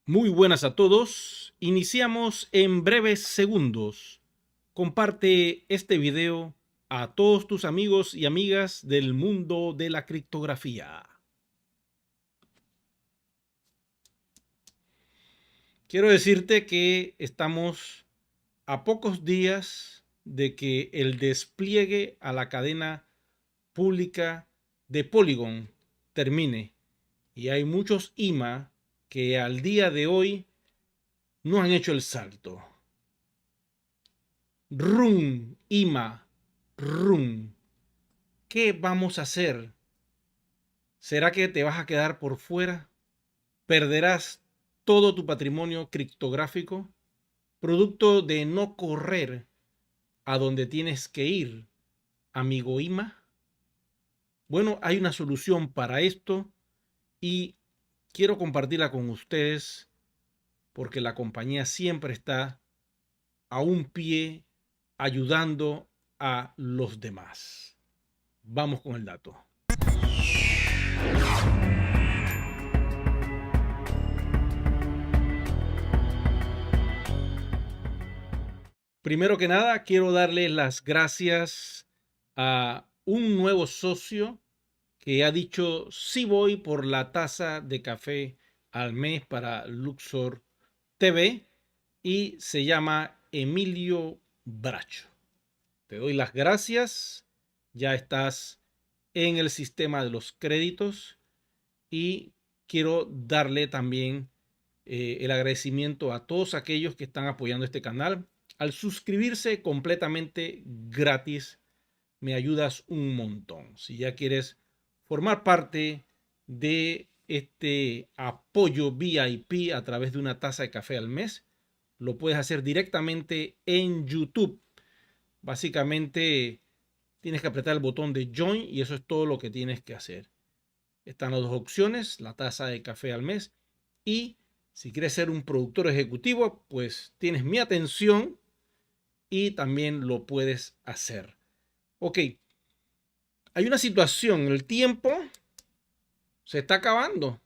Muy buenas a todos. Iniciamos en breves segundos. Comparte este video a todos tus amigos y amigas del mundo de la criptografía. Quiero decirte que estamos a pocos días de que el despliegue a la cadena pública de Polygon termine. Y hay muchos IMA que al día de hoy no han hecho el salto. Rum, IMA, rum. ¿Qué vamos a hacer? ¿Será que te vas a quedar por fuera? ¿Perderás todo tu patrimonio criptográfico? Producto de no correr a donde tienes que ir, amigo IMA. Bueno, hay una solución para esto y quiero compartirla con ustedes porque la compañía siempre está a un pie ayudando a los demás. Vamos con el dato. Primero que nada, quiero darle las gracias a un nuevo socio que ha dicho sí voy por la taza de café al mes para Luxor TV y se llama Emilio Bracho. Te doy las gracias, ya estás en el sistema de los créditos y quiero darle también el agradecimiento a todos aquellos que están apoyando este canal. Al suscribirse completamente gratis, me ayudas un montón. Si ya quieres formar parte de este apoyo VIP a través de una taza de café al mes, lo puedes hacer directamente en YouTube. Básicamente tienes que apretar el botón de Join y eso es todo lo que tienes que hacer. Están las dos opciones, la taza de café al mes y si quieres ser un productor ejecutivo, pues tienes mi atención y también lo puedes hacer. Ok, hay una situación, el tiempo se está acabando.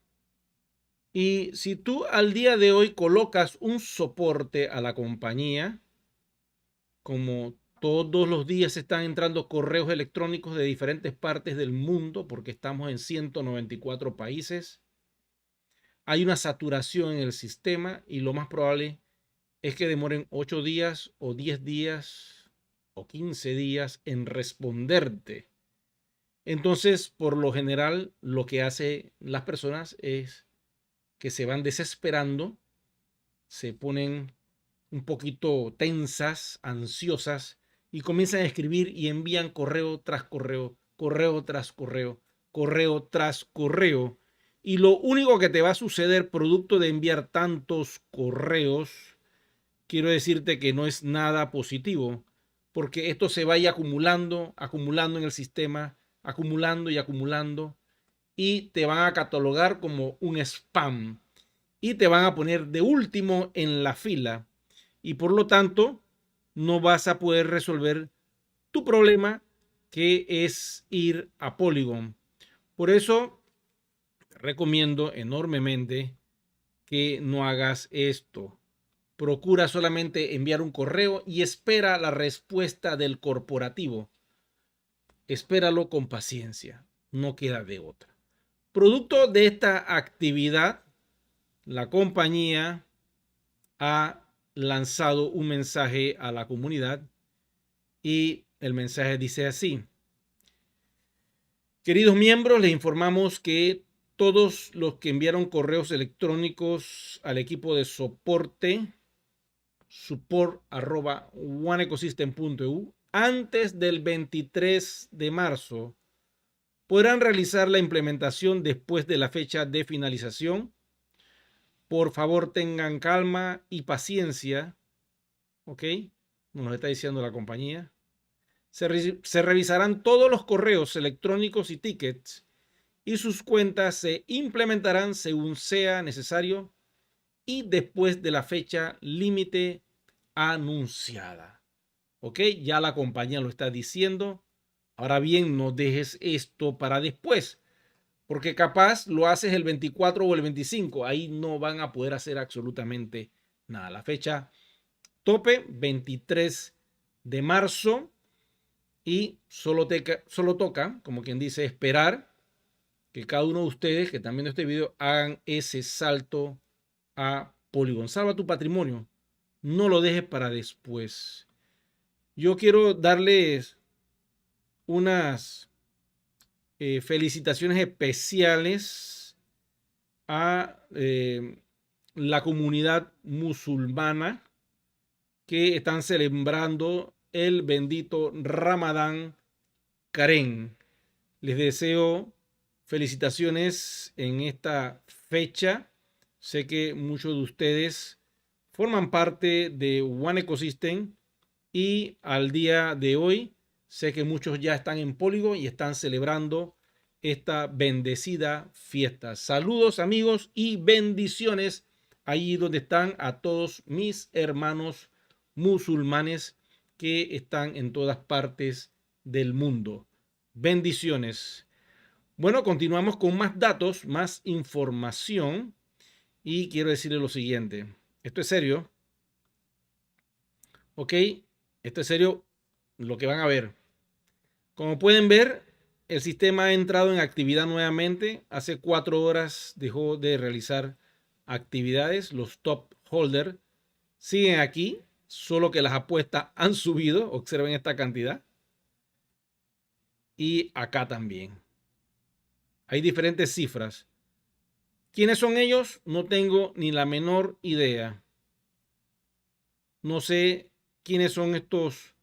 Y si tú al día de hoy colocas un soporte a la compañía, como todos los días están entrando correos electrónicos de diferentes partes del mundo, porque estamos en 194 países, hay una saturación en el sistema y lo más probable es que demoren 8 días o 10 días o 15 días en responderte. Entonces, por lo general, lo que hacen las personas es que se van desesperando, se ponen un poquito tensas, ansiosas y comienzan a escribir y envían correo tras correo, correo tras correo, correo tras correo. Y lo único que te va a suceder producto de enviar tantos correos, quiero decirte que no es nada positivo, porque esto se vaya acumulando, acumulando en el sistema, acumulando y acumulando, y te van a catalogar como un spam y te van a poner de último en la fila y por lo tanto no vas a poder resolver tu problema, que es ir a Polygon. Por eso te recomiendo enormemente que no hagas esto. Procura solamente enviar un correo y espera la respuesta del corporativo. Espéralo con paciencia, no queda de otra. Producto de esta actividad, la compañía ha lanzado un mensaje a la comunidad y el mensaje dice así: queridos miembros, les informamos que todos los que enviaron correos electrónicos al equipo de soporte support@oneecosystem.eu antes del 23 de marzo podrán realizar la implementación después de la fecha de finalización. Por favor, tengan calma y paciencia. ¿Ok? Nos lo está diciendo la compañía. Se revisarán todos los correos electrónicos y tickets y sus cuentas se implementarán según sea necesario y después de la fecha límite anunciada. ¿Ok? Ya la compañía lo está diciendo. Ahora bien, no dejes esto para después, porque capaz lo haces el 24 o el 25. Ahí no van a poder hacer absolutamente nada. La fecha tope, 23 de marzo. Y solo toca, como quien dice, esperar que cada uno de ustedes que están viendo este video hagan ese salto a Polygon. Salva tu patrimonio. No lo dejes para después. Yo quiero darles unas felicitaciones especiales a la comunidad musulmana que están celebrando el bendito Ramadán Karen. Les deseo felicitaciones en esta fecha. Sé que muchos de ustedes forman parte de One Ecosystem y al día de hoy sé que muchos ya están en Polygon y están celebrando esta bendecida fiesta. Saludos amigos y bendiciones ahí donde están a todos mis hermanos musulmanes que están en todas partes del mundo. Bendiciones. Bueno, continuamos con más datos, más información y quiero decirles lo siguiente. Esto es serio. Ok, esto es serio lo que van a ver. Como pueden ver, el sistema ha entrado en actividad nuevamente. Hace 4 horas dejó de realizar actividades. Los top holders siguen aquí, solo que las apuestas han subido. Observen esta cantidad. Y acá también. Hay diferentes cifras. ¿Quiénes son ellos? No tengo ni la menor idea. No sé quiénes son estos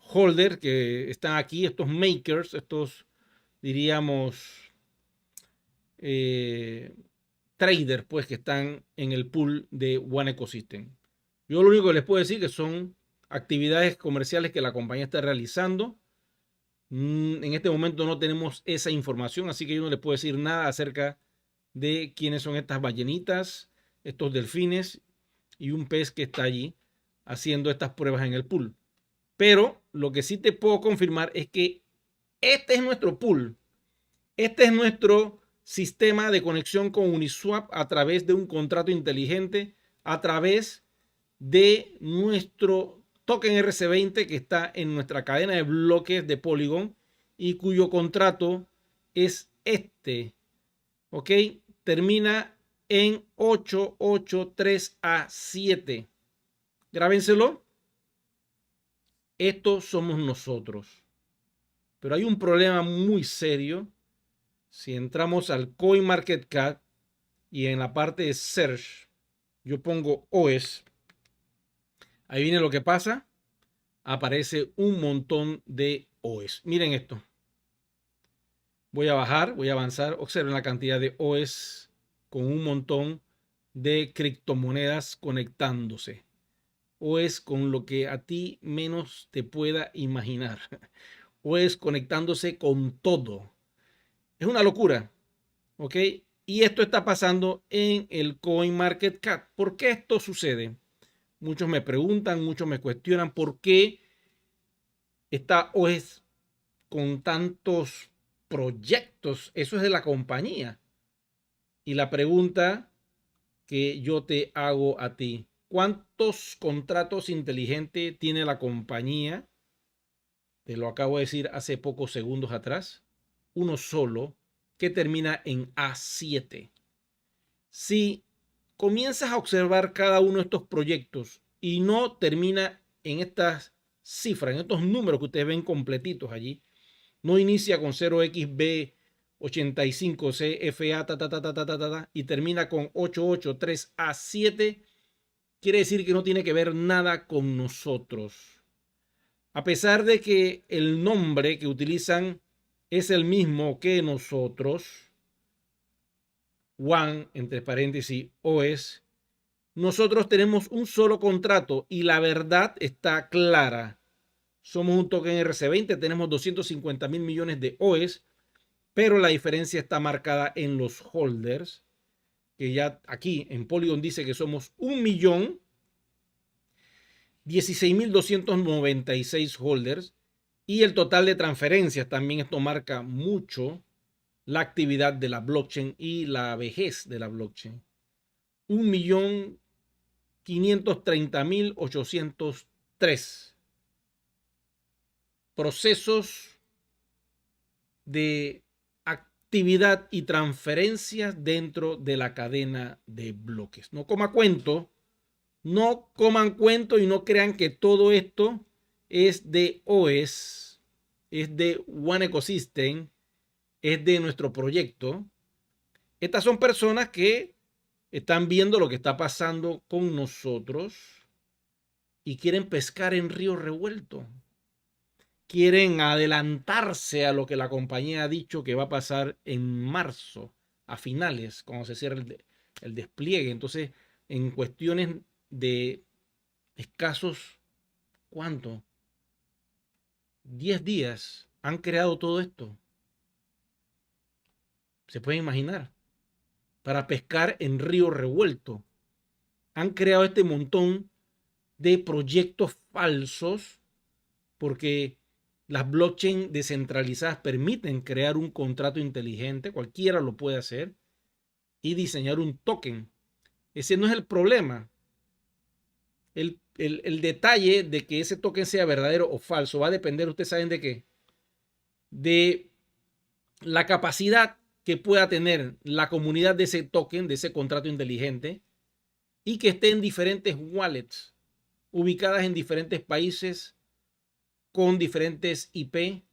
holders que están aquí, estos makers, estos, diríamos, traders, pues, que están en el pool de One Ecosystem. Yo lo único que les puedo decir que son actividades comerciales que la compañía está realizando. En este momento no tenemos esa información, así que yo no les puedo decir nada acerca de quiénes son estas ballenitas, estos delfines y un pez que está allí haciendo estas pruebas en el pool. Pero lo que sí te puedo confirmar es que este es nuestro pool. Este es nuestro sistema de conexión con Uniswap a través de un contrato inteligente, a través de nuestro token RC20 que está en nuestra cadena de bloques de Polygon y cuyo contrato es este. ¿Ok? Termina en 883A7. Grábenselo. Estos somos nosotros. Pero hay un problema muy serio. Si entramos al CoinMarketCap y en la parte de Search yo pongo OES, ahí viene lo que pasa. Aparece un montón de OES. Miren esto. Voy a bajar, voy a avanzar. Observen la cantidad de OES con un montón de criptomonedas conectándose. OES con lo que a ti menos te pueda imaginar. OES conectándose con todo. Es una locura. ¿Ok? Y esto está pasando en el CoinMarketCap. ¿Por qué esto sucede? Muchos me preguntan, muchos me cuestionan por qué está OES con tantos proyectos. Eso es de la compañía. Y la pregunta que yo te hago a ti, ¿cuántos contratos inteligentes tiene la compañía? Te lo acabo de decir hace pocos segundos atrás. Uno solo que termina en A7. Si comienzas a observar cada uno de estos proyectos y no termina en estas cifras, en estos números que ustedes ven completitos allí, no inicia con 0xB85CFA y termina con 883A7, quiere decir que no tiene que ver nada con nosotros. A pesar de que el nombre que utilizan es el mismo que nosotros, One, entre paréntesis, OES, nosotros tenemos un solo contrato y la verdad está clara. Somos un token RC20, tenemos 250,000 millones de OES, pero la diferencia está marcada en los holders, que ya aquí en Polygon dice que somos 1.016.296 holders, y el total de transferencias también esto marca mucho. la actividad de la blockchain y la vejez de la blockchain. 1.530.803 procesos de actividad y transferencias dentro de la cadena de bloques. No coman cuento y no crean que todo esto es de OES, es de One Ecosystem, es de nuestro proyecto. Estas son personas que están viendo lo que está pasando con nosotros y quieren pescar en río revuelto. Quieren adelantarse a lo que la compañía ha dicho que va a pasar en marzo, a finales, cuando se cierre el despliegue. Entonces, en cuestiones de escasos, ¿cuánto? 10 días han creado todo esto. ¿Se pueden imaginar? Para pescar en río revuelto. Han creado este montón de proyectos falsos porque las blockchain descentralizadas permiten crear un contrato inteligente, cualquiera lo puede hacer, y diseñar un token. Ese no es el problema. El detalle de que ese token sea verdadero o falso va a depender, ustedes saben de qué, de la capacidad que pueda tener la comunidad de ese token, de ese contrato inteligente, y que esté en diferentes wallets, ubicadas en diferentes países, con diferentes IP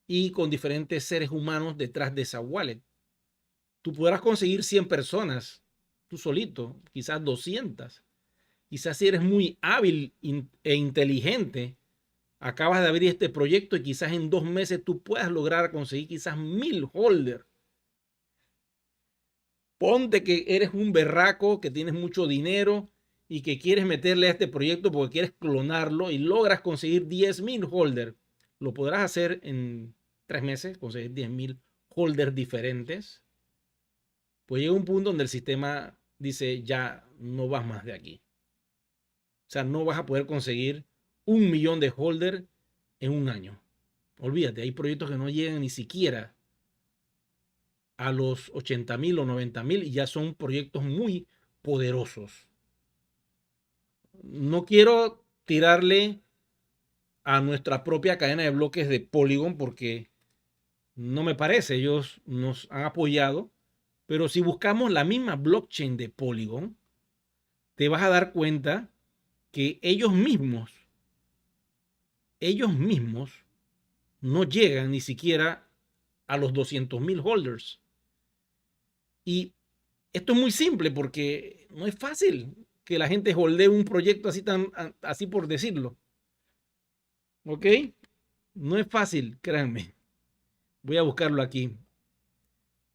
y con diferentes seres humanos detrás de esa wallet. Tú podrás conseguir 100 personas, tú solito, quizás 200. Quizás si eres muy hábil e inteligente, acabas de abrir este proyecto y quizás en 2 meses tú puedas lograr conseguir quizás 1000 holders. Ponte que eres un berraco, que tienes mucho dinero y que quieres meterle a este proyecto porque quieres clonarlo y logras conseguir 10.000 holders. Lo podrás hacer en 3 meses, conseguir 10.000 holders diferentes. Pues llega un punto donde el sistema dice, ya no vas más de aquí. O sea, no vas a poder conseguir 1.000.000 de holders en un año. Olvídate, hay proyectos que no llegan ni siquiera a los 80.000 o 90.000 y ya son proyectos muy poderosos. No quiero tirarle a nuestra propia cadena de bloques de Polygon porque no me parece, ellos nos han apoyado, pero si buscamos la misma blockchain de Polygon, te vas a dar cuenta que ellos mismos no llegan ni siquiera a los 200.000 holders. Y esto es muy simple porque no es fácil que la gente holdee un proyecto así por decirlo. ¿Ok? No es fácil, créanme. Voy a buscarlo aquí.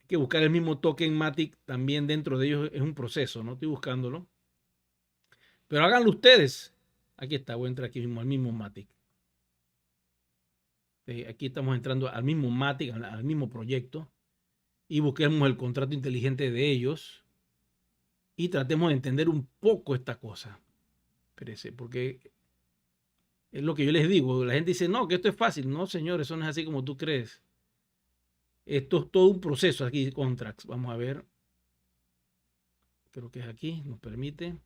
Hay que buscar el mismo token Matic también dentro de ellos. Es un proceso, no estoy buscándolo. Pero háganlo ustedes. Aquí está, voy a entrar aquí mismo al mismo Matic. Aquí estamos entrando al mismo Matic, al mismo proyecto. Y busquemos el contrato inteligente de ellos. Y tratemos de entender un poco esta cosa. Espérese, porque es lo que yo les digo. La gente dice, no, que esto es fácil. No, señor, eso no es así como tú crees. Esto es todo un proceso aquí, contracts. Vamos a ver. Creo que es aquí, nos permite.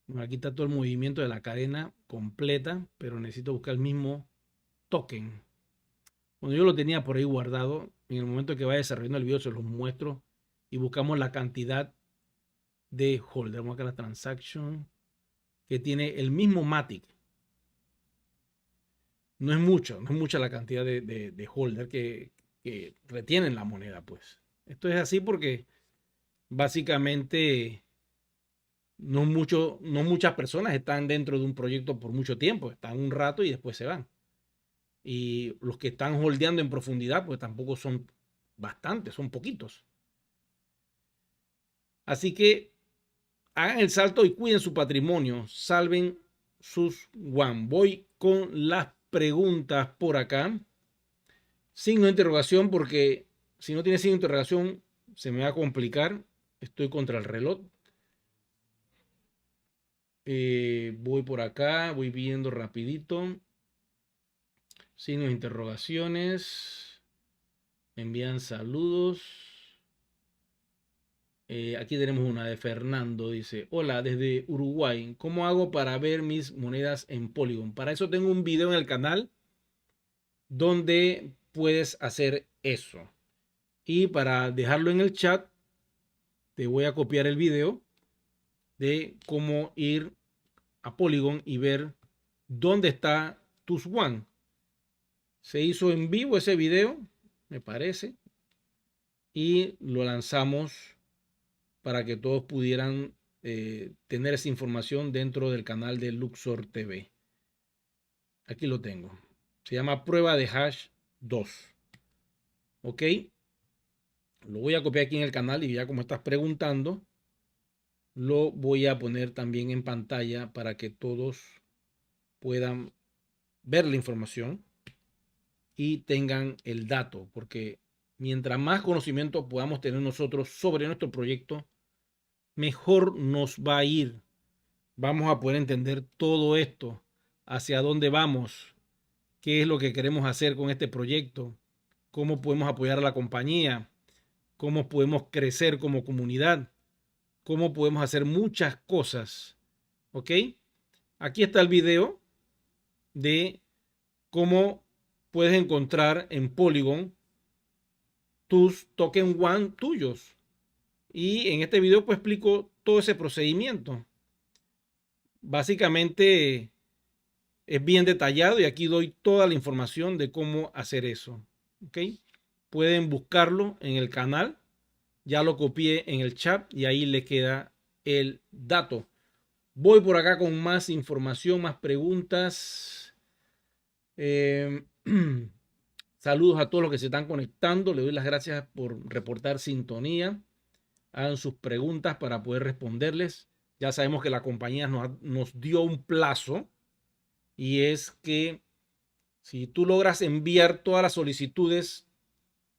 Bueno, aquí está todo el movimiento de la cadena completa, pero necesito buscar el mismo token. Cuando yo lo tenía por ahí guardado, en el momento que vaya desarrollando el video se los muestro y buscamos la cantidad de holder. Vamos acá a la transaction que tiene el mismo Matic. No es mucha la cantidad de holder que retienen la moneda, pues. Esto es así porque básicamente no muchas personas están dentro de un proyecto por mucho tiempo, están un rato y después se van. Y los que están holdeando en profundidad, pues tampoco son bastantes, son poquitos. Así que hagan el salto y cuiden su patrimonio, salven sus one. Voy con las preguntas por acá. Signo de interrogación, porque si no tiene signo de interrogación se me va a complicar. Estoy contra el reloj. Voy por acá, voy viendo rapidito. Signos de interrogaciones. Me envían saludos. Aquí tenemos una de Fernando. Dice, hola, desde Uruguay. ¿Cómo hago para ver mis monedas en Polygon? Para eso tengo un video en el canal donde puedes hacer eso. Y para dejarlo en el chat, te voy a copiar el video de cómo ir a Polygon y ver dónde está tus One. Se hizo en vivo ese video, me parece, y lo lanzamos para que todos pudieran tener esa información dentro del canal de Luxor TV. Aquí lo tengo. Se llama prueba de hash 2. Ok. Lo voy a copiar aquí en el canal y ya como estás preguntando, lo voy a poner también en pantalla para que todos puedan ver la información y tengan el dato, porque mientras más conocimiento podamos tener nosotros sobre nuestro proyecto, mejor nos va a ir. Vamos a poder entender todo esto, hacia dónde vamos, qué es lo que queremos hacer con este proyecto, cómo podemos apoyar a la compañía, cómo podemos crecer como comunidad, cómo podemos hacer muchas cosas. ¿Ok? Aquí está el video de cómo puedes encontrar en Polygon tus token one tuyos. Y en este video pues explico todo ese procedimiento. Básicamente es bien detallado y aquí doy toda la información de cómo hacer eso. ¿Ok? Pueden buscarlo en el canal. Ya lo copié en el chat y ahí le queda el dato. Voy por acá con más información, más preguntas. Saludos a todos los que se están conectando. Le doy las gracias por reportar sintonía. Hagan sus preguntas para poder responderles. Ya sabemos que la compañía nos dio un plazo y es que si tú logras enviar todas las solicitudes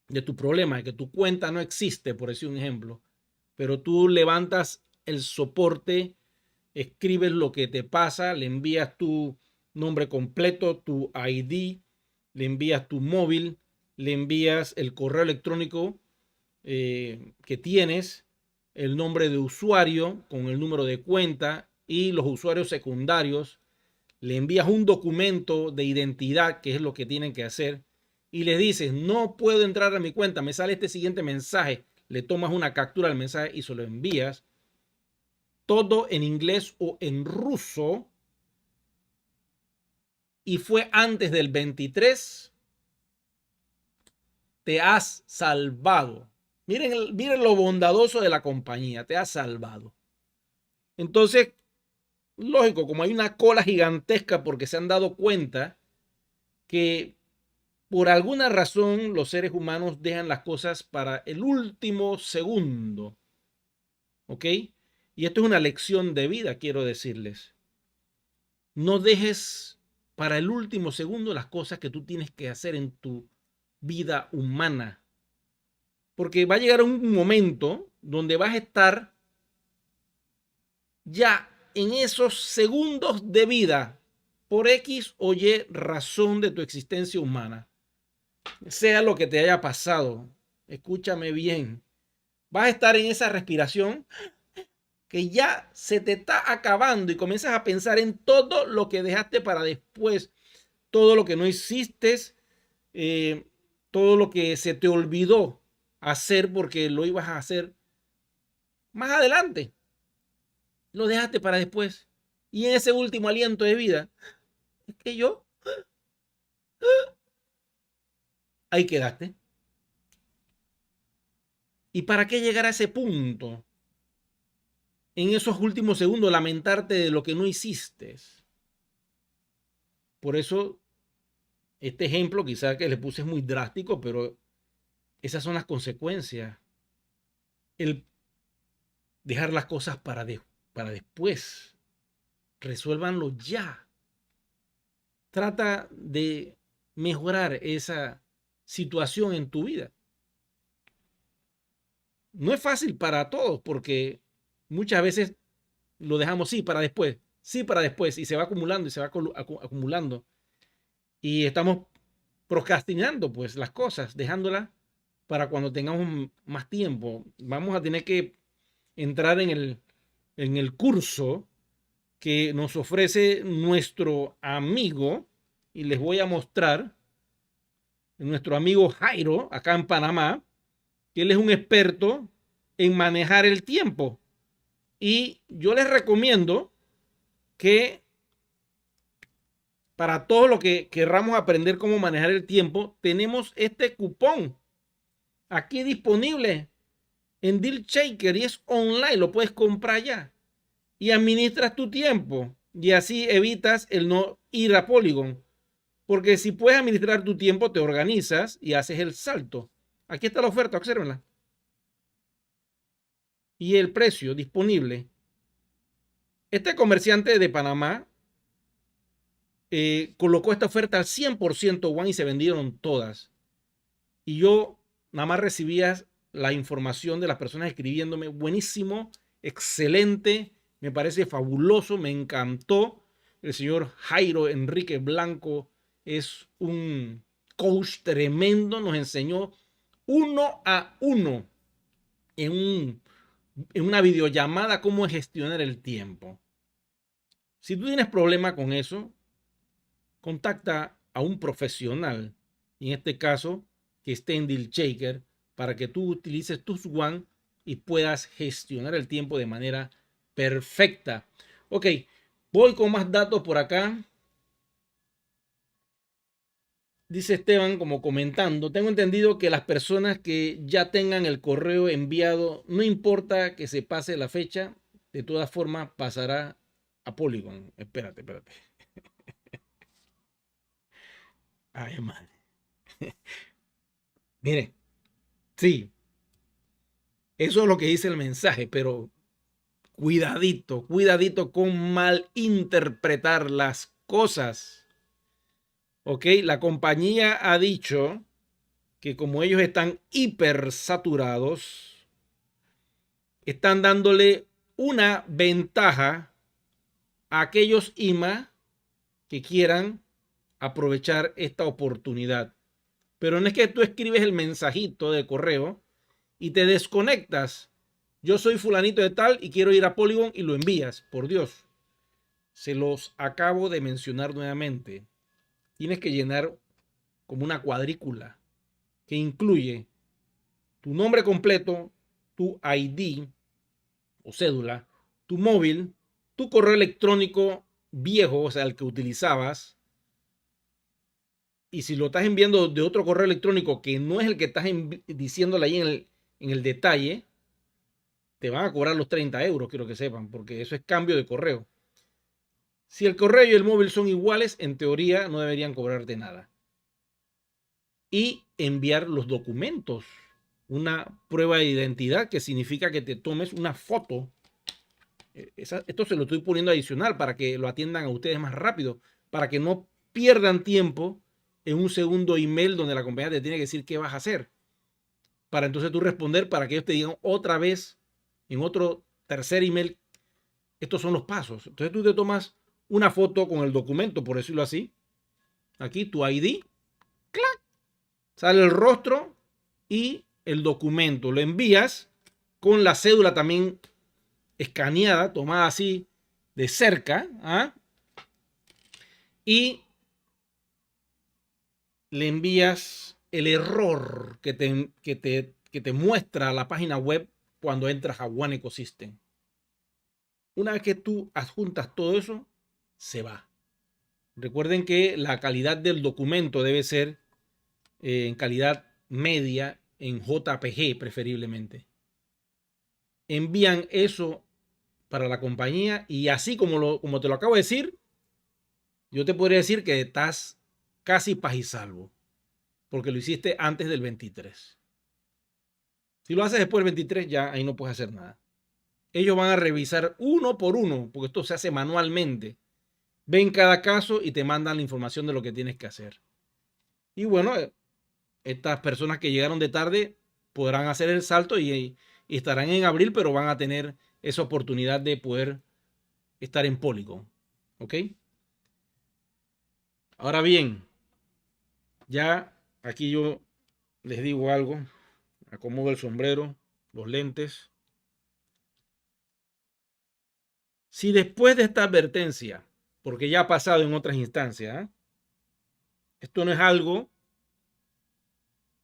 de tu problema, de que tu cuenta no existe, por decir un ejemplo, pero tú levantas el soporte, escribes lo que te pasa, le envías tu nombre completo, tu ID, le envías tu móvil, le envías el correo electrónico que tienes, el nombre de usuario con el número de cuenta y los usuarios secundarios, le envías un documento de identidad, que es lo que tienen que hacer, y le dices, no puedo entrar a mi cuenta, me sale este siguiente mensaje, le tomas una captura del mensaje y se lo envías, todo en inglés o en ruso, y fue antes del 23, te has salvado. Miren lo bondadoso de la compañía, te has salvado. Entonces, lógico, como hay una cola gigantesca porque se han dado cuenta que por alguna razón los seres humanos dejan las cosas para el último segundo. ¿Ok? Y esto es una lección de vida, quiero decirles. No dejes para el último segundo las cosas que tú tienes que hacer en tu vida humana. Porque va a llegar un momento donde vas a estar ya en esos segundos de vida por X o Y razón de tu existencia humana. Sea lo que te haya pasado, escúchame bien. Vas a estar en esa respiración que ya se te está acabando y comienzas a pensar en todo lo que dejaste para después, todo lo que no hiciste, todo lo que se te olvidó hacer porque lo ibas a hacer más adelante. Lo dejaste para después. Y en ese último aliento de vida, es que ahí quedaste. ¿Y para qué llegar a ese punto? En esos últimos segundos lamentarte de lo que no hiciste. Por eso, este ejemplo quizás que le puse es muy drástico, pero esas son las consecuencias. El dejar las cosas para después. Resuélvanlo ya. Trata de mejorar esa situación en tu vida. No es fácil para todos porque muchas veces lo dejamos sí para después, y se va acumulando y se va acumulando. Y estamos procrastinando pues las cosas, dejándolas para cuando tengamos más tiempo. Vamos a tener que entrar en el curso que nos ofrece nuestro amigo, y les voy a mostrar, nuestro amigo Jairo, acá en Panamá, que él es un experto en manejar el tiempo. Y yo les recomiendo que para todo lo que querramos aprender cómo manejar el tiempo, tenemos este cupón aquí disponible en Deal Shaker y es online, lo puedes comprar ya. Y administras tu tiempo y así evitas el no ir a Polygon. Porque si puedes administrar tu tiempo, te organizas y haces el salto. Aquí está la oferta, obsérvenla. Y el precio disponible. Este comerciante de Panamá colocó esta oferta al 100% One y se vendieron todas. Y yo nada más recibía la información de las personas escribiéndome, buenísimo, excelente, me parece fabuloso, me encantó. El señor Jairo Enrique Blanco es un coach tremendo, nos enseñó uno a uno en una videollamada cómo gestionar el tiempo. Si tú tienes problema con eso, contacta a un profesional, en este caso, que esté en Deal Shaker, para que tú utilices tus One y puedas gestionar el tiempo de manera perfecta. Ok, voy con más datos por acá. Dice Esteban, como comentando, tengo entendido que las personas que ya tengan el correo enviado, no importa que se pase la fecha, de todas formas pasará a Polygon. Espérate. Ay, madre. Mire, sí, eso es lo que dice el mensaje, pero cuidadito con malinterpretar las cosas. Ok, la compañía ha dicho que como ellos están hipersaturados, están dándole una ventaja a aquellos IMA que quieran aprovechar esta oportunidad. Pero no es que tú escribes el mensajito de correo y te desconectas. Yo soy fulanito de tal y quiero ir a Polygon y lo envías. Por Dios, se los acabo de mencionar nuevamente. Tienes que llenar como una cuadrícula que incluye tu nombre completo, tu ID o cédula, tu móvil, tu correo electrónico viejo, o sea, el que utilizabas. Y si lo estás enviando de otro correo electrónico que no es el que estás diciéndole ahí en el detalle, te van a cobrar los 30 euros, quiero que sepan, porque eso es cambio de correo. Si el correo y el móvil son iguales, en teoría no deberían cobrarte nada. Y enviar los documentos, una prueba de identidad, que significa que te tomes una foto. Esto se lo estoy poniendo adicional para que lo atiendan a ustedes más rápido, para que no pierdan tiempo en un segundo email donde la compañía te tiene que decir qué vas a hacer. Para entonces tú responder, para que ellos te digan otra vez en otro tercer email, estos son los pasos. Entonces tú te tomas una foto con el documento, por decirlo así. Aquí tu ID, ¡clac! Sale el rostro y el documento. Lo envías con la cédula también escaneada, tomada así de cerca, ¿ah? Y le envías el error que te muestra la página web cuando entras a One Ecosystem. Una vez que tú adjuntas todo eso, se va. Recuerden que la calidad del documento debe ser en calidad media, en JPG preferiblemente. Envían eso para la compañía y así como te lo acabo de decir, yo te podría decir que estás casi paz y salvo, porque lo hiciste antes del 23. Si lo haces después del 23, ya ahí no puedes hacer nada. Ellos van a revisar uno por uno, porque esto se hace manualmente. Ven cada caso y te mandan la información de lo que tienes que hacer. Y bueno, estas personas que llegaron de tarde podrán hacer el salto y estarán en abril, pero van a tener esa oportunidad de poder estar en Polygon. ¿Ok? Ahora bien, ya aquí yo les digo algo. acomodo el sombrero, los lentes. Si después de esta advertencia, porque ya ha pasado en otras instancias, esto no es algo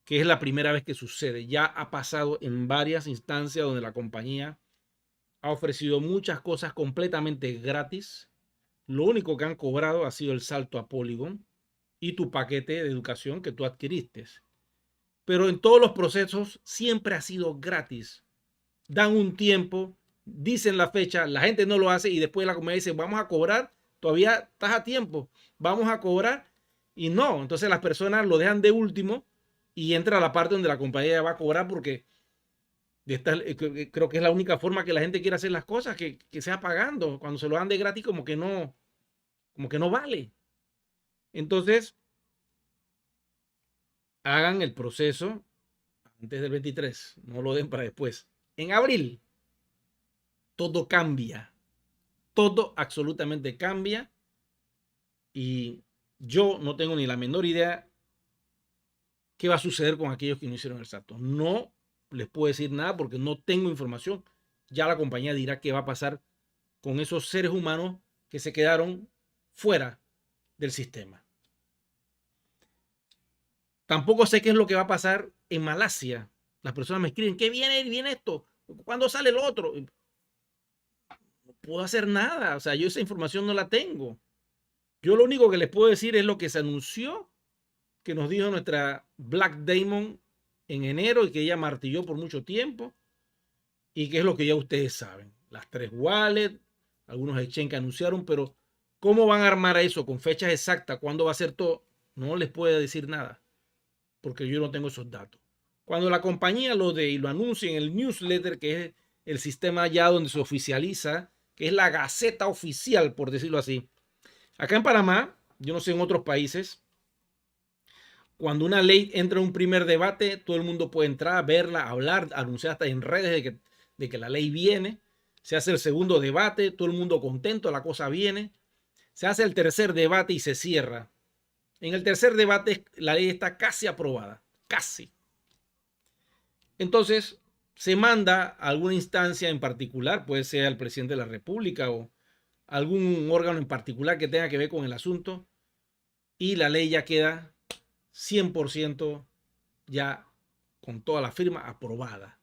que es la primera vez que sucede, ya ha pasado en varias instancias donde la compañía ha ofrecido muchas cosas completamente gratis. Lo único que han cobrado ha sido el salto a Polygon y tu paquete de educación que tú adquiriste. Pero en todos los procesos siempre ha sido gratis. Dan un tiempo, dicen la fecha, la gente no lo hace y después la compañía dice, vamos a cobrar, todavía estás a tiempo, vamos a cobrar y no. Entonces las personas lo dejan de último y entra a la parte donde la compañía va a cobrar porque creo que es la única forma que la gente quiere hacer las cosas, que sea pagando. Cuando se lo dan de gratis como que no vale. Entonces, hagan el proceso antes del 23, no lo den para después. En abril, todo cambia, todo absolutamente cambia y yo no tengo ni la menor idea qué va a suceder con aquellos que no hicieron el salto. No les puedo decir nada porque no tengo información. Ya la compañía dirá qué va a pasar con esos seres humanos que se quedaron fuera del sistema. Tampoco sé qué es lo que va a pasar en Malasia. Las personas me escriben, ¿qué viene esto? ¿Cuándo sale el otro? No puedo hacer nada. O sea, yo esa información no la tengo. Yo lo único que les puedo decir es lo que se anunció, que nos dijo nuestra Black Diamond en enero y que ella martilló por mucho tiempo y que es lo que ya ustedes saben. Las 3 wallets, algunos exchanges que anunciaron, pero ¿cómo van a armar eso con fechas exactas? ¿Cuándo va a ser todo? No les puedo decir nada porque yo no tengo esos datos. Cuando la compañía lo dé y lo anuncie en el newsletter, que es el sistema ya donde se oficializa, que es la gaceta oficial, por decirlo así. Acá en Panamá, yo no sé en otros países, cuando una ley entra en un primer debate, todo el mundo puede entrar, verla, hablar, anunciar hasta en redes de que la ley viene. Se hace el segundo debate, todo el mundo contento, la cosa viene. Se hace el tercer debate y se cierra. En el tercer debate la ley está casi aprobada, casi. Entonces se manda a alguna instancia en particular, puede ser al presidente de la República o algún órgano en particular que tenga que ver con el asunto y la ley ya queda 100% ya con toda la firma aprobada.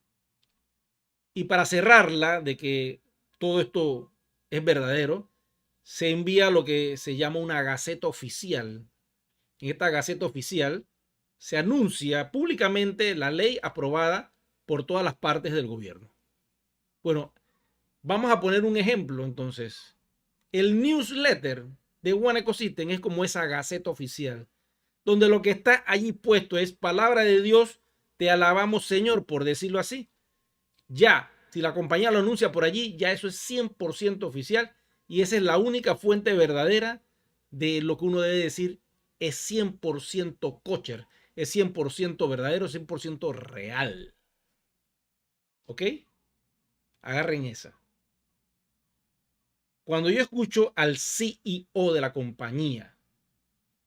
Y para cerrarla de que todo esto es verdadero, se envía lo que se llama una gaceta oficial. En esta gaceta oficial se anuncia públicamente la ley aprobada por todas las partes del gobierno. Bueno, vamos a poner un ejemplo entonces. El newsletter de One Ecosystem es como esa gaceta oficial, donde lo que está allí puesto es palabra de Dios, te alabamos Señor, por decirlo así. Ya, si la compañía lo anuncia por allí, ya eso es 100% oficial y esa es la única fuente verdadera de lo que uno debe decir es 100% kosher, es 100% verdadero, 100% real. ¿Ok? Agarren esa. Cuando yo escucho al CEO de la compañía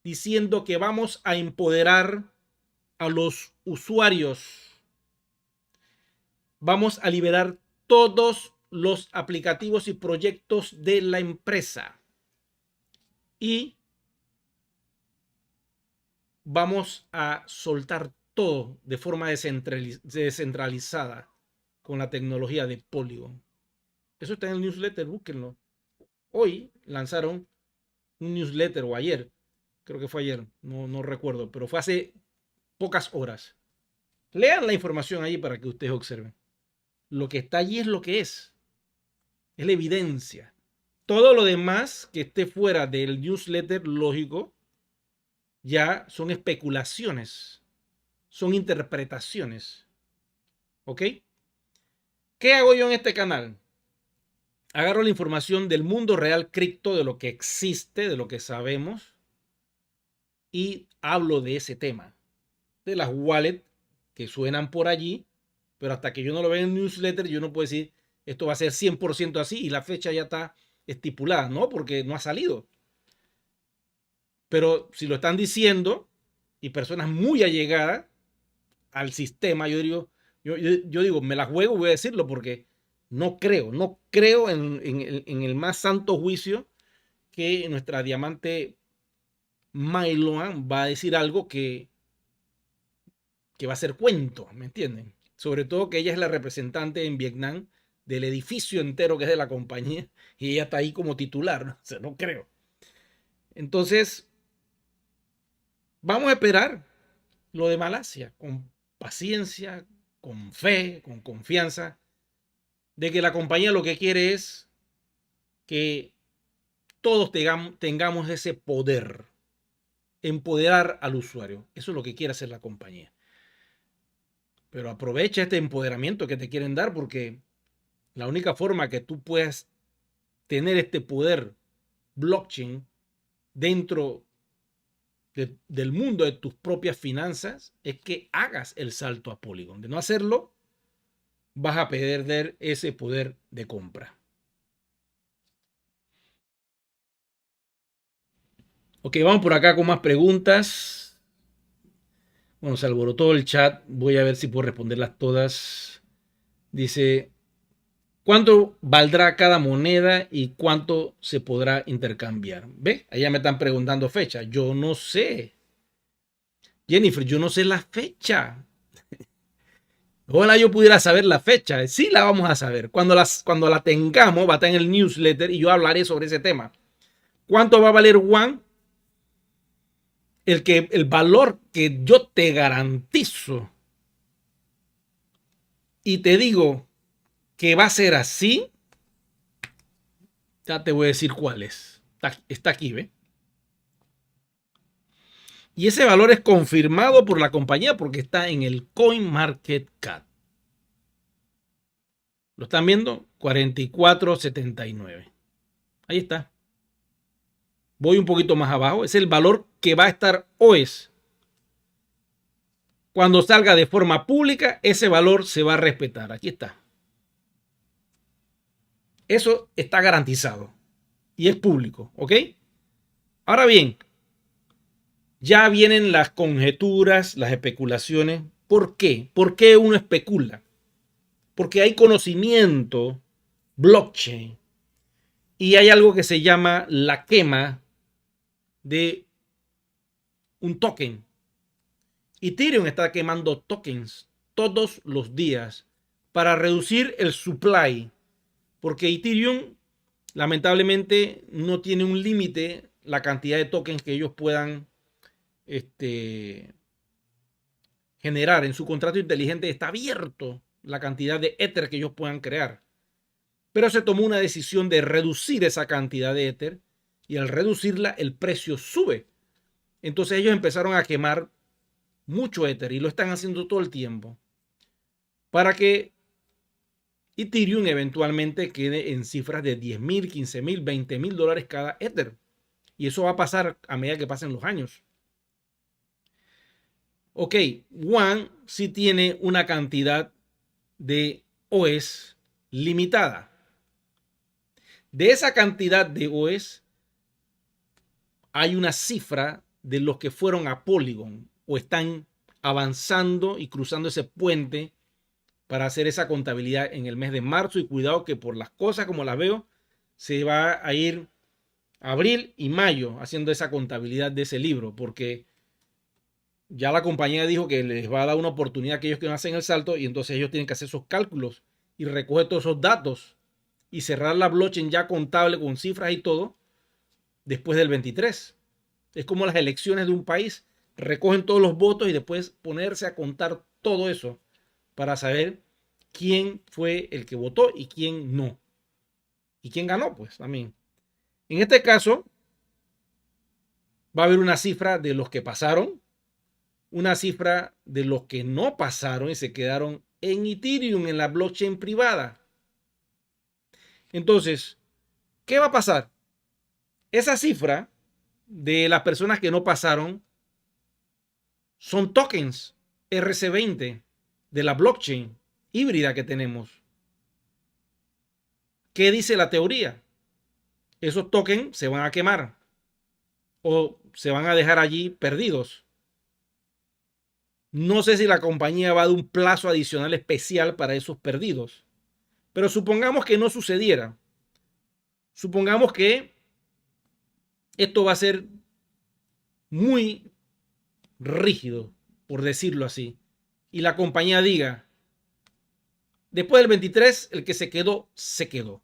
diciendo que vamos a empoderar a los usuarios, vamos a liberar todos los aplicativos y proyectos de la empresa y vamos a soltar todo de forma descentralizada con la tecnología de Polygon. Eso está en el newsletter, búsquenlo. Hoy lanzaron un newsletter o ayer, creo que fue ayer, no recuerdo, pero fue hace pocas horas. Lean la información allí para que ustedes observen. Lo que está allí es lo que es la evidencia. Todo lo demás que esté fuera del newsletter lógico ya son especulaciones, son interpretaciones. ¿Ok? ¿Qué hago yo en este canal? Agarro la información del mundo real cripto, de lo que existe, de lo que sabemos, y hablo de ese tema, de las wallets que suenan por allí, pero hasta que yo no lo vea en el newsletter, yo no puedo decir esto va a ser 100% así y la fecha ya está estipulada, ¿no? Porque no ha salido. Pero si lo están diciendo y personas muy allegadas al sistema, yo digo, Yo digo, me la juego, voy a decirlo porque no creo en el más santo juicio que nuestra diamante Mailoan va a decir algo que va a ser cuento, ¿me entienden? Sobre todo que ella es la representante en Vietnam del edificio entero que es de la compañía y ella está ahí como titular, ¿no? O sea, no creo. Entonces, vamos a esperar lo de Malasia con paciencia, con fe, con confianza, de que la compañía lo que quiere es que todos tengamos ese poder, empoderar al usuario. Eso es lo que quiere hacer la compañía. Pero aprovecha este empoderamiento que te quieren dar porque la única forma que tú puedas tener este poder blockchain dentro del mundo de tus propias finanzas es que hagas el salto a Polygon. De no hacerlo, vas a perder ese poder de compra. Ok, vamos por acá con más preguntas. Bueno, se alborotó el chat. Voy a ver si puedo responderlas todas. Dice, ¿cuánto valdrá cada moneda y cuánto se podrá intercambiar? ¿Ve? Allá me están preguntando fecha. Yo no sé. Jennifer, yo no sé la fecha. Ojalá yo pudiera saber la fecha. Sí la vamos a saber. Cuando la tengamos, va a estar en el newsletter y yo hablaré sobre ese tema. ¿Cuánto va a valer One? El valor que yo te garantizo y te digo que va a ser así, ya te voy a decir cuál es. Está aquí, ¿ve? Y ese valor es confirmado por la compañía porque está en el CoinMarketCap. ¿Lo están viendo? 44.79. Ahí está. Voy un poquito más abajo. Es el valor que va a estar OES. Cuando salga de forma pública, ese valor se va a respetar. Aquí está. Eso está garantizado. Y es público, ¿ok? Ahora bien, ya vienen las conjeturas, las especulaciones. ¿Por qué? ¿Por qué uno especula? Porque hay conocimiento blockchain y hay algo que se llama la quema de un token. Ethereum está quemando tokens todos los días para reducir el supply, porque Ethereum lamentablemente no tiene un límite la cantidad de tokens que ellos puedan generar. En su contrato inteligente está abierto la cantidad de Ether que ellos puedan crear. Pero se tomó una decisión de reducir esa cantidad de Ether y al reducirla el precio sube. Entonces ellos empezaron a quemar mucho Ether y lo están haciendo todo el tiempo para que Ethereum eventualmente quede en cifras de 10,000, 15,000, 20,000 dólares cada Ether. Y eso va a pasar a medida que pasen los años. Ok, One sí tiene una cantidad de OES limitada. De esa cantidad de OES hay una cifra de los que fueron a Polygon o están avanzando y cruzando ese puente para hacer esa contabilidad en el mes de marzo. Y cuidado que por las cosas como las veo, se va a ir abril y mayo haciendo esa contabilidad de ese libro, porque ya la compañía dijo que les va a dar una oportunidad a aquellos que no hacen el salto y entonces ellos tienen que hacer esos cálculos y recoger todos esos datos y cerrar la blockchain ya contable con cifras y todo después del 23. Es como las elecciones de un país. Recogen todos los votos y después ponerse a contar todo eso para saber quién fue el que votó y quién no. Y quién ganó, pues también. En este caso, va a haber una cifra de los que pasaron, una cifra de los que no pasaron y se quedaron en Ethereum, en la blockchain privada. Entonces, ¿qué va a pasar? Esa cifra de las personas que no pasaron son tokens RC20 de la blockchain híbrida que tenemos. ¿Qué dice la teoría? Esos tokens se van a quemar o se van a dejar allí perdidos. No sé si la compañía va a dar un plazo adicional especial para esos perdidos, pero supongamos que no sucediera. Supongamos que esto va a ser muy rígido, por decirlo así, y la compañía diga, después del 23, el que se quedó, se quedó.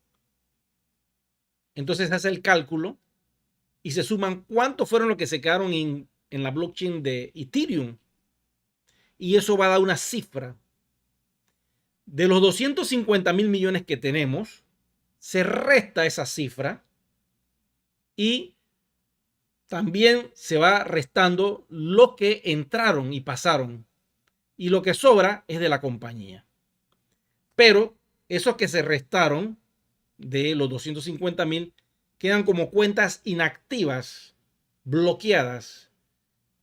Entonces se hace el cálculo y se suman cuántos fueron los que se quedaron en la blockchain de Ethereum. Y eso va a dar una cifra. De los 250 mil millones que tenemos, se resta esa cifra y también se va restando lo que entraron y pasaron. Y lo que sobra es de la compañía. Pero esos que se restaron de los 250 mil quedan como cuentas inactivas, bloqueadas.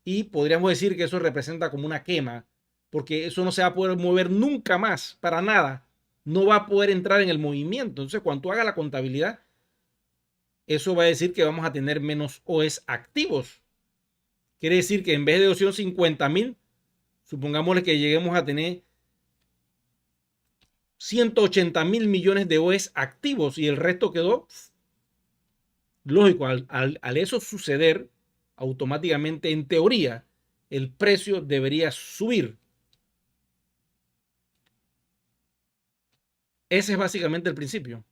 Y podríamos decir que eso representa como una quema, porque eso no se va a poder mover nunca más, para nada. No va a poder entrar en el movimiento. Entonces, cuando tú hagas la contabilidad, eso va a decir que vamos a tener menos OES activos. Quiere decir que en vez de 250 mil, supongámosle que lleguemos a tener 180 mil millones de OES activos y el resto quedó lógico. Al eso suceder, automáticamente, en teoría, el precio debería subir. Ese es básicamente el principio.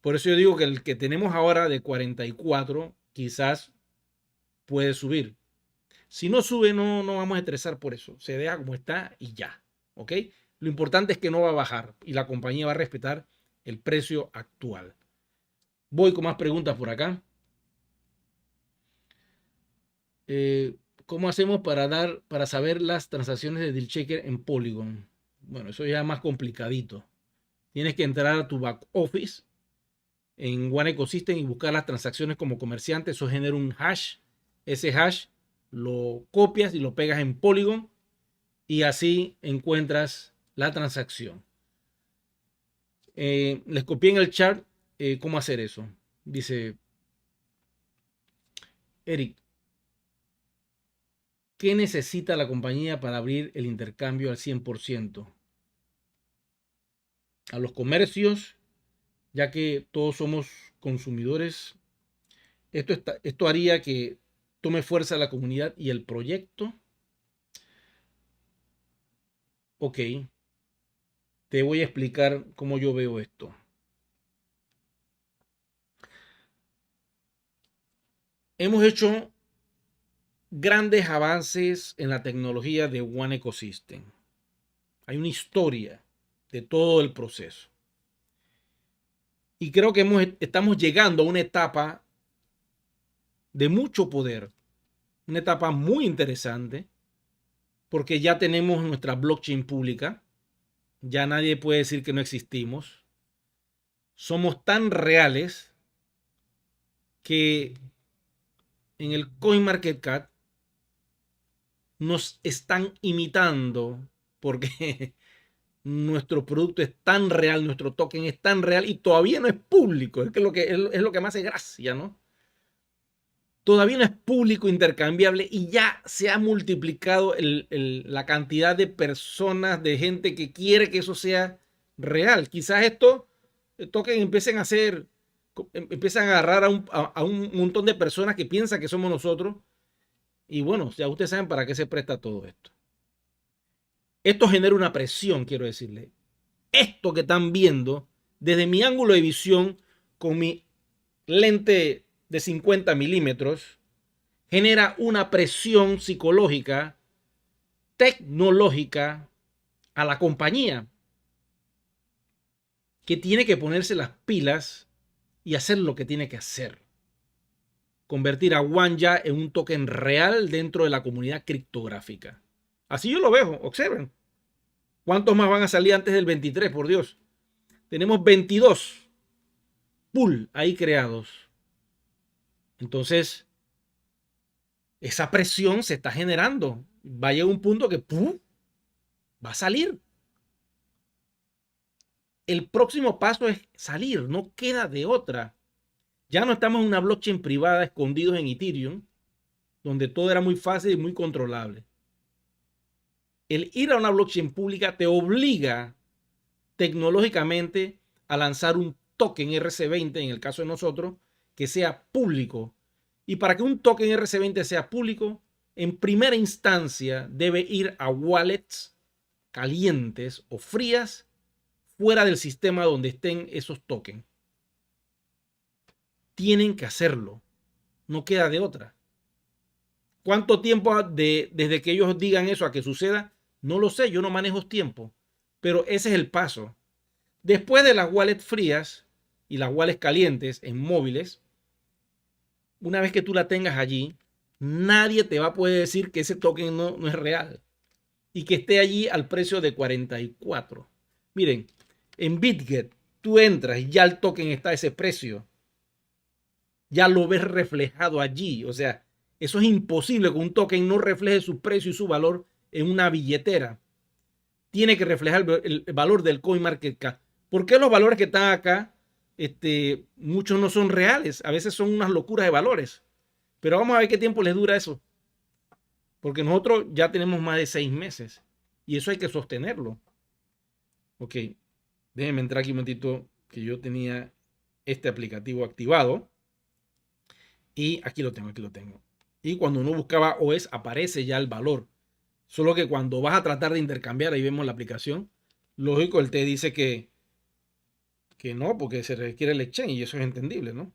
Por eso yo digo que el que tenemos ahora de 44 quizás puede subir. Si no sube, no vamos a estresar por eso. Se deja como está y ya. ¿Ok? Lo importante es que no va a bajar y la compañía va a respetar el precio actual. Voy con más preguntas por acá. ¿Cómo hacemos para saber las transacciones de deal checker en Polygon? Bueno, eso ya es más complicadito. Tienes que entrar a tu back office en One Ecosystem y buscar las transacciones como comerciante. Eso genera un hash. Ese hash lo copias y lo pegas en Polygon y así encuentras la transacción. Les copié en el chat cómo hacer eso. Dice Eric, ¿qué necesita la compañía para abrir el intercambio al 100%? A los comercios, ya que todos somos consumidores. Esto haría que tome fuerza la comunidad y el proyecto. Ok, te voy a explicar cómo yo veo esto. Hemos hecho grandes avances en la tecnología de One Ecosystem. Hay una historia de todo el proceso. Y creo que estamos llegando a una etapa de mucho poder, una etapa muy interesante, porque ya tenemos nuestra blockchain pública, ya nadie puede decir que no existimos, somos tan reales que en el CoinMarketCap nos están imitando porque nuestro producto es tan real, nuestro token es tan real y todavía no es público. Es lo que más hace gracia, ¿no? Todavía no es público intercambiable y ya se ha multiplicado la cantidad de personas, de gente que quiere que eso sea real. Quizás esto token empiecen empiezan a agarrar a un montón de personas que piensan que somos nosotros. Y bueno, ya ustedes saben para qué se presta todo esto. Esto genera una presión, quiero decirle. Esto que están viendo, desde mi ángulo de visión, con mi lente de 50 milímetros, genera una presión psicológica, tecnológica, a la compañía, que tiene que ponerse las pilas y hacer lo que tiene que hacer. Convertir a Wanja en un token real dentro de la comunidad criptográfica. Así yo lo veo, observen. ¿Cuántos más van a salir antes del 23? Por Dios. Tenemos 22 pool ahí creados. Entonces, esa presión se está generando. Va a llegar un punto que ¡pum!, va a salir. El próximo paso es salir, no queda de otra. Ya no estamos en una blockchain privada escondidos en Ethereum, donde todo era muy fácil y muy controlable. El ir a una blockchain pública te obliga tecnológicamente a lanzar un token RC20, en el caso de nosotros, que sea público. Y para que un token RC20 sea público, en primera instancia debe ir a wallets calientes o frías fuera del sistema donde estén esos tokens. Tienen que hacerlo. No queda de otra. ¿Cuánto tiempo desde que ellos digan eso a que suceda? No lo sé, yo no manejo tiempo. Pero ese es el paso. Después de las wallets frías y las wallets calientes en móviles, una vez que tú la tengas allí, nadie te va a poder decir que ese token no es real y que esté allí al precio de 44. Miren, en BitGet tú entras y ya el token está a ese precio. Ya lo ves reflejado allí. O sea, eso es imposible que un token no refleje su precio y su valor en una billetera. Tiene que reflejar el valor del CoinMarketCap. ¿Por qué los valores que están acá, muchos no son reales? A veces son unas locuras de valores. Pero vamos a ver qué tiempo les dura eso. Porque nosotros ya tenemos más de 6 meses. Y eso hay que sostenerlo. Ok. Déjenme entrar aquí un momentito que yo tenía este aplicativo activado. Y aquí lo tengo, aquí lo tengo. Y cuando uno buscaba OES aparece ya el valor. Solo que cuando vas a tratar de intercambiar, ahí vemos la aplicación, lógico, él te dice que no, porque se requiere el exchange y eso es entendible, ¿no?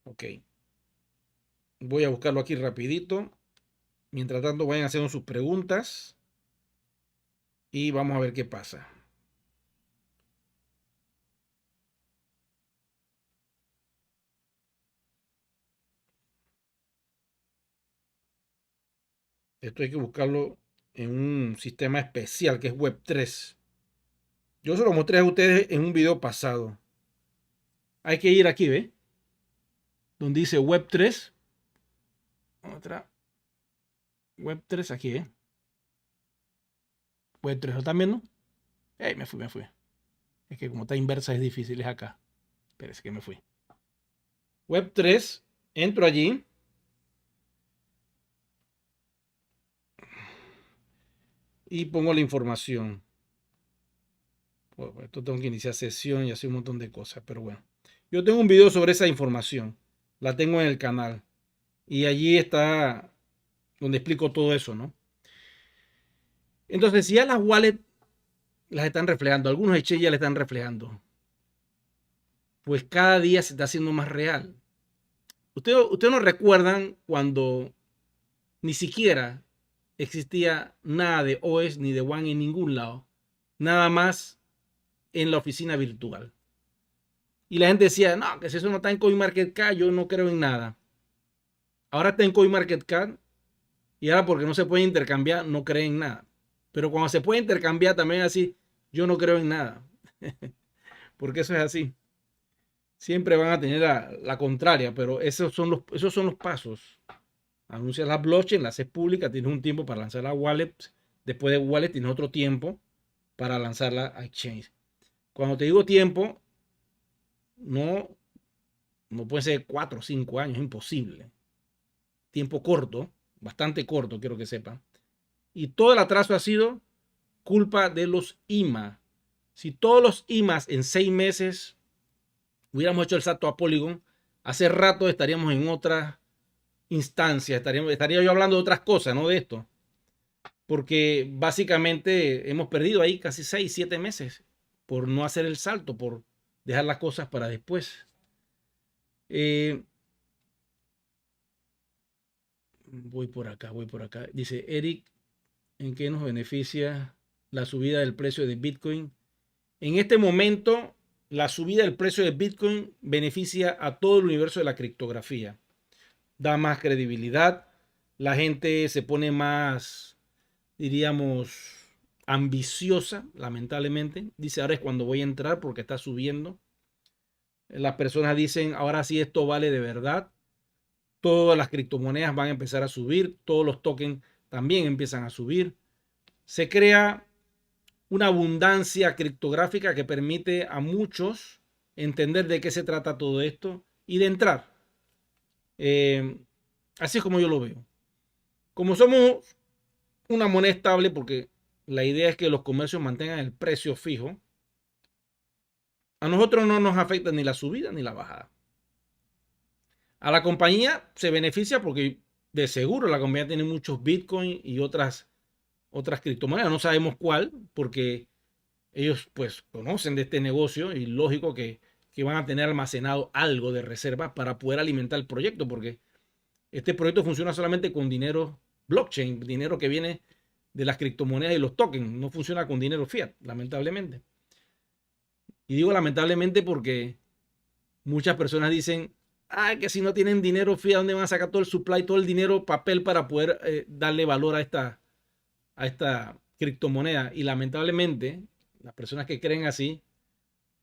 Ok. Voy a buscarlo aquí rapidito. Mientras tanto, vayan haciendo sus preguntas y vamos a ver qué pasa. Esto hay que buscarlo en un sistema especial que es Web3. Yo se lo mostré a ustedes en un video pasado. Hay que ir aquí, ¿ve? Donde dice Web3. Otra. Web3 aquí, ¿eh? Web3, ¿lo están viendo? Me fui. Es que como está inversa es difícil, es acá. Espérese que me fui. Web3, entro allí. Y pongo la información. Bueno, esto tengo que iniciar sesión y hacer un montón de cosas, pero bueno. Yo tengo un video sobre esa información. La tengo en el canal. Y allí está donde explico todo eso, ¿no? Entonces, si ya las wallets las están reflejando, algunos exchanges ya le están reflejando, pues cada día se está haciendo más real. Ustedes no recuerdan cuando ni siquiera existía nada de OES ni de One en ningún lado. Nada más en la oficina virtual. Y la gente decía, no, que si eso no está en CoinMarketCap, yo no creo en nada. Ahora está en CoinMarketCap y ahora porque no se puede intercambiar, no creen en nada. Pero cuando se puede intercambiar también así, yo no creo en nada. Porque eso es así. Siempre van a tener la contraria, pero esos son los pasos. Anuncias la blockchain, la haces pública, tienes un tiempo para lanzar la wallet. Después de wallet tienes otro tiempo para lanzarla a exchange. Cuando te digo tiempo, no puede ser 4 o 5 años, es imposible. Tiempo corto, bastante corto, quiero que sepan. Y todo el atraso ha sido culpa de los IMA. Si todos los IMAs en 6 meses hubiéramos hecho el salto a Polygon, hace rato estaríamos en otra instancia, estaría yo hablando de otras cosas, no de esto. Porque básicamente hemos perdido ahí casi 6, 7 meses por no hacer el salto, por dejar las cosas para después. Voy por acá. Dice Eric, ¿en qué nos beneficia la subida del precio de Bitcoin? En este momento, la subida del precio de Bitcoin beneficia a todo el universo de la criptografía. Da más credibilidad, la gente se pone más, diríamos, ambiciosa, lamentablemente. Dice, ahora es cuando voy a entrar porque está subiendo. Las personas dicen, ahora sí esto vale de verdad. Todas las criptomonedas van a empezar a subir, todos los tokens también empiezan a subir. Se crea una abundancia criptográfica que permite a muchos entender de qué se trata todo esto y de entrar. Así es como yo lo veo. Como somos una moneda estable porque la idea es que los comercios mantengan el precio fijo. A nosotros no nos afecta ni la subida ni la bajada. A la compañía se beneficia porque de seguro la compañía tiene muchos Bitcoin y otras criptomonedas. No sabemos cuál porque ellos pues conocen de este negocio y lógico que van a tener almacenado algo de reserva para poder alimentar el proyecto, porque este proyecto funciona solamente con dinero blockchain, dinero que viene de las criptomonedas y los tokens. No funciona con dinero fiat, lamentablemente. Y digo lamentablemente porque muchas personas dicen, que si no tienen dinero fiat, ¿dónde van a sacar todo el supply, todo el dinero papel para poder darle valor a esta criptomoneda? Y lamentablemente, las personas que creen así,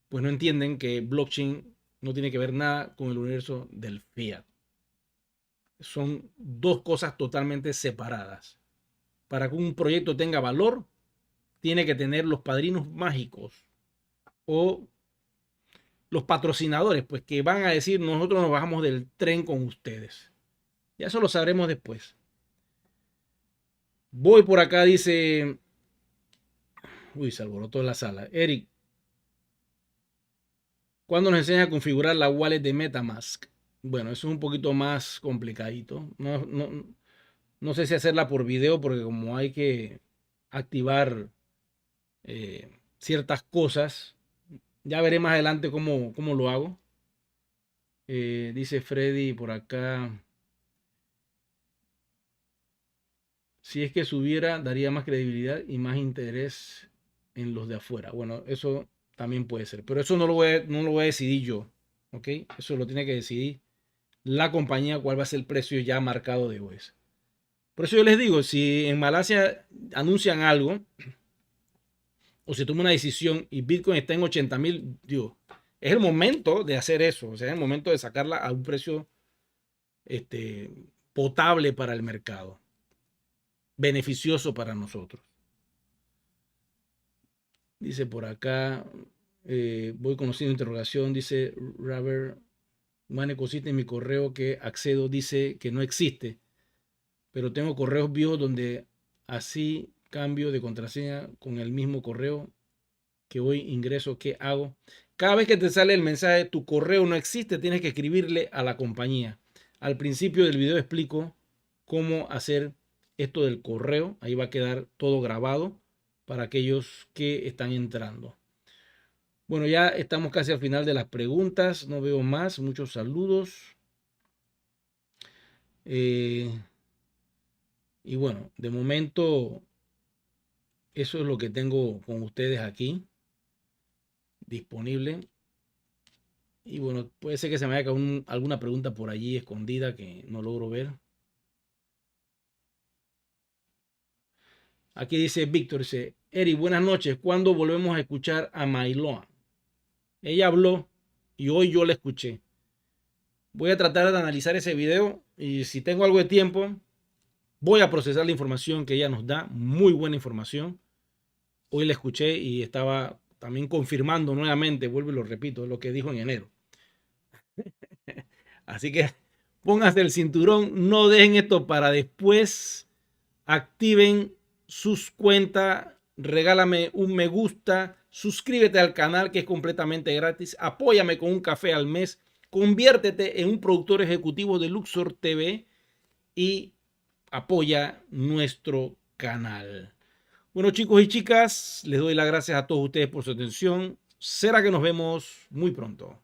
pues no entienden que blockchain no tiene que ver nada con el universo del fiat. Son dos cosas totalmente separadas. Para que un proyecto tenga valor, tiene que tener los padrinos mágicos o los patrocinadores, pues que van a decir, nosotros nos bajamos del tren con ustedes. Ya eso lo sabremos después. Voy por acá, dice... Uy, se alborotó la sala. Eric, ¿cuándo nos enseña a configurar la wallet de MetaMask? Bueno, eso es un poquito más complicadito. No sé si hacerla por video porque como hay que activar ciertas cosas, ya veré más adelante cómo lo hago. Dice Freddy por acá. Si es que subiera, daría más credibilidad y más interés en los de afuera. Bueno, eso también puede ser. Pero eso no lo voy a decidir yo. ¿Ok? Eso lo tiene que decidir la compañía cuál va a ser el precio ya marcado de OES. Por eso yo les digo, si en Malasia anuncian algo o se toma una decisión y Bitcoin está en 80,000, digo, es el momento de hacer eso. O sea, es el momento de sacarla a un precio potable para el mercado. Beneficioso para nosotros. Dice por acá, voy conociendo interrogación, dice Robert, una cosita en mi correo que accedo, dice que no existe, pero tengo correos viejos donde así cambio de contraseña con el mismo correo que hoy ingreso. ¿Qué hago? Cada vez que te sale el mensaje, tu correo no existe, tienes que escribirle a la compañía. Al principio del video explico cómo hacer esto del correo. Ahí va a quedar todo grabado para aquellos que están entrando. Bueno, ya estamos casi al final de las preguntas. No veo más. Muchos saludos. Y bueno, de momento eso es lo que tengo con ustedes aquí disponible. Y bueno, puede ser que se me haya quedado alguna pregunta por allí escondida que no logro ver. Aquí dice Víctor, dice, Eric, buenas noches. ¿Cuándo volvemos a escuchar a Mailoa? Ella habló y hoy yo la escuché. Voy a tratar de analizar ese video y si tengo algo de tiempo, voy a procesar la información que ella nos da. Muy buena información. Hoy la escuché y estaba también confirmando nuevamente, vuelvo y lo repito, lo que dijo en enero. Así que pónganse el cinturón, no dejen esto para después. Activen sus cuentas, regálame un me gusta, suscríbete al canal que es completamente gratis, apóyame con un café al mes, conviértete en un productor ejecutivo de Luxor TV y apoya nuestro canal. Bueno, chicos y chicas, les doy las gracias a todos ustedes por su atención. Será que nos vemos muy pronto.